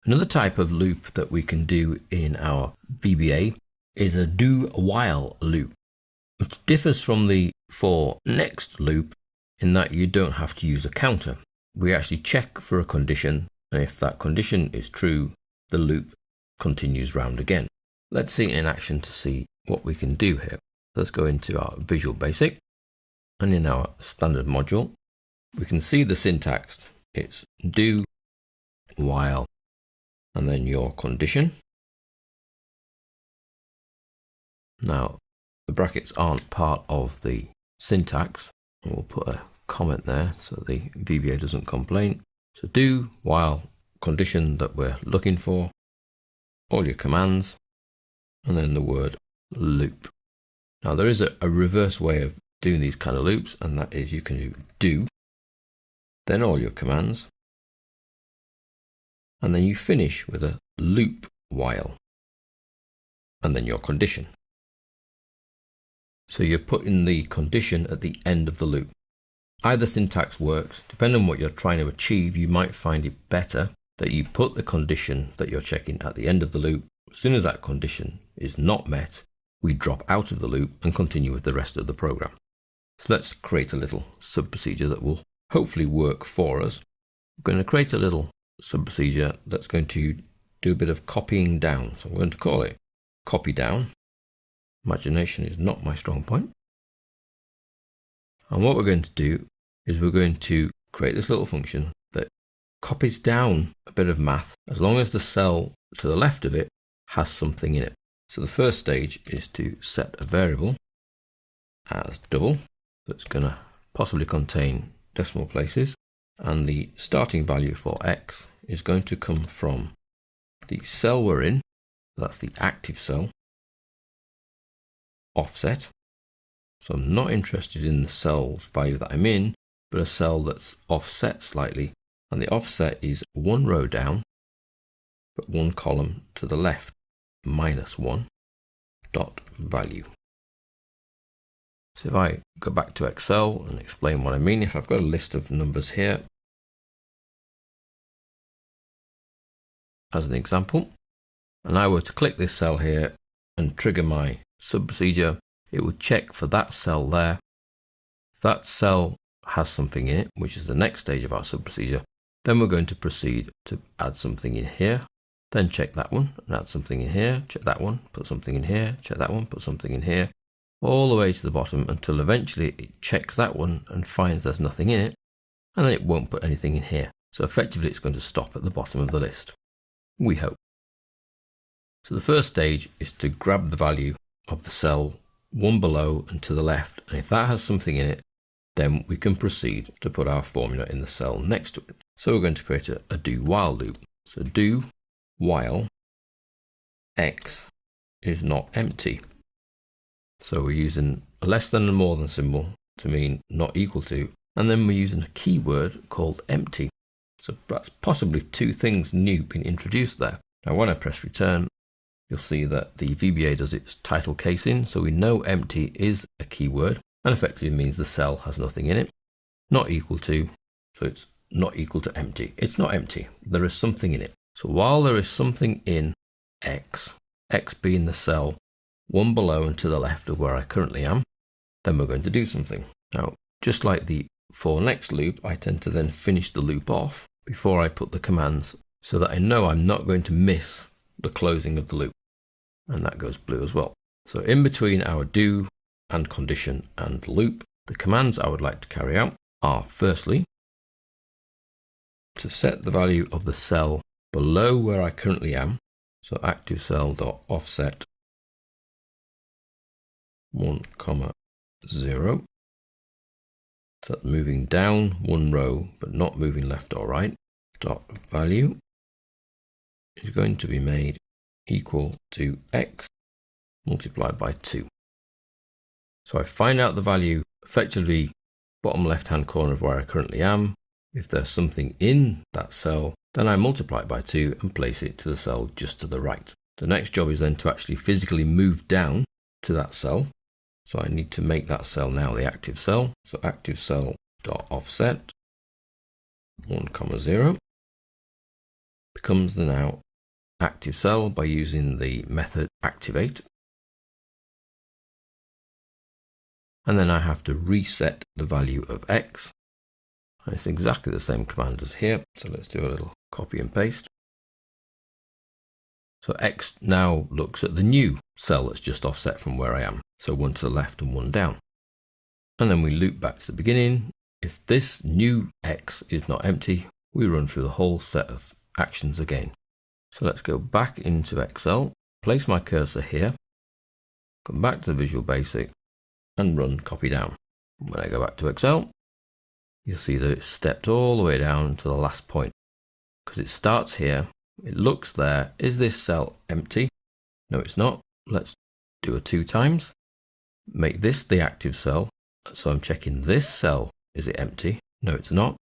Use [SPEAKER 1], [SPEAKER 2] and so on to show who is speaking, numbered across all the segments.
[SPEAKER 1] Another type of loop that we can do in our VBA is a do while loop, which differs from the for next loop in that you don't have to use a counter. We actually check for a condition, and if that condition is true, the loop continues round again. Let's see it in action to see what we can do here. Let's go into our Visual Basic, and in our standard module, we can see the syntax. It's do while and then your condition. Now, the brackets aren't part of the syntax, and we'll put a comment there so the VBA doesn't complain. So do while condition that we're looking for, all your commands, and then the word loop. Now, there is a reverse way of doing these kind of loops, and that is you can do, then all your commands, and then you finish with a loop while, and then your condition. So you're putting the condition at the end of the loop. Either syntax works. Depending on what you're trying to achieve, you might find it better that you put the condition that you're checking at the end of the loop. As soon as that condition is not met, we drop out of the loop and continue with the rest of the program. So let's create a little sub-procedure that will hopefully work for us. We're going to create a little sub-procedure that's going to do a bit of copying down. So I'm going to call it copy down. Imagination is not my strong point. And what we're going to do is we're going to create this little function that copies down a bit of math as long as the cell to the left of it has something in it. So the first stage is to set a variable as double that's going to possibly contain decimal places, and the starting value for x is going to come from the cell we're in, that's the active cell, offset. So I'm not interested in the cell's value that I'm in, but a cell that's offset slightly, and the offset is one row down, but one column to the left, -1 dot value. So if I go back to Excel and explain what I mean, if I've got a list of numbers here, as an example, and I were to click this cell here and trigger my sub-procedure, it would check for that cell there. If that cell has something in it, which is the next stage of our sub-procedure, then we're going to proceed to add something in here, then check that one and add something in here, check that one, put something in here, check that one, put something in here, all the way to the bottom until eventually it checks that one and finds there's nothing in it, and then it won't put anything in here. So effectively it's going to stop at the bottom of the list. We hope. So the first stage is to grab the value of the cell one below and to the left, and if that has something in it, then we can proceed to put our formula in the cell next to it. So we're going to create a do while loop. So do while x is not empty. So we're using a less than and more than symbol to mean not equal to, and then we're using a keyword called empty. So that's possibly two things new being introduced there. Now when I press return, you'll see that the VBA does its title casing, so we know empty is a keyword, and effectively means the cell has nothing in it. Not equal to, so it's not equal to empty. It's not empty, there is something in it. So while there is something in x, x being the cell one below and to the left of where I currently am, then we're going to do something. Now, just like the for next loop, I tend to then finish the loop off before I put the commands so that I know I'm not going to miss the closing of the loop, and that goes blue as well. So in between our do and condition and loop, the commands I would like to carry out are firstly to set the value of the cell below where I currently am, so active cell.offset 1, 0. So that's moving down one row but not moving left or right. Dot value is going to be made equal to x multiplied by 2. So I find out the value effectively bottom left hand corner of where I currently am. If there's something in that cell, then I multiply it by 2 and place it to the cell just to the right. The next job is then to actually physically move down to that cell. So I need to make that cell now the active cell. So active cell.offset 1, 0. becomes the now active cell by using the method activate. And then I have to reset the value of X. And it's exactly the same command as here. So let's do a little copy and paste. So X now looks at the new cell that's just offset from where I am. So one to the left and one down. And then we loop back to the beginning. If this new X is not empty, we run through the whole set of actions again. So let's go back into Excel, place my cursor here, come back to the Visual Basic and run copy down. When I go back to Excel, you'll see that it's stepped all the way down to the last point because it starts here. It looks there. Is this cell empty? No, it's not. Let's do a 2 times. Make this the active cell. So I'm checking this cell. Is it empty? No, it's not.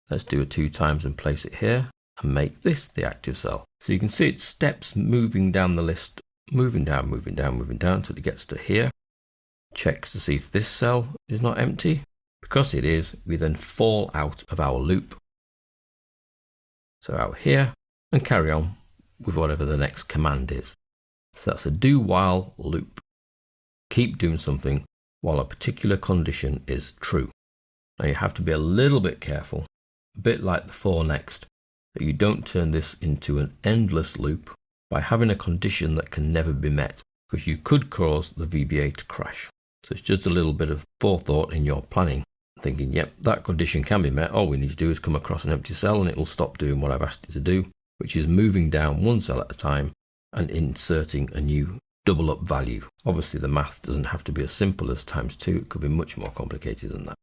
[SPEAKER 1] Let's do a 2 times and place it here and make this the active cell. So you can see it steps moving down the list, moving down, moving down, moving down until it gets to here. Checks to see if this cell is not empty. Because it is, we then fall out of our loop. So out here and carry on with whatever the next command is. So that's a do while loop. Keep doing something while a particular condition is true. Now you have to be a little bit careful, a bit like the for next, that you don't turn this into an endless loop by having a condition that can never be met, because you could cause the VBA to crash. So it's just a little bit of forethought in your planning, thinking, yep, that condition can be met. All we need to do is come across an empty cell and it will stop doing what I've asked it to do, which is moving down one cell at a time and inserting a new double up value. Obviously the math doesn't have to be as simple as times 2, it could be much more complicated than that.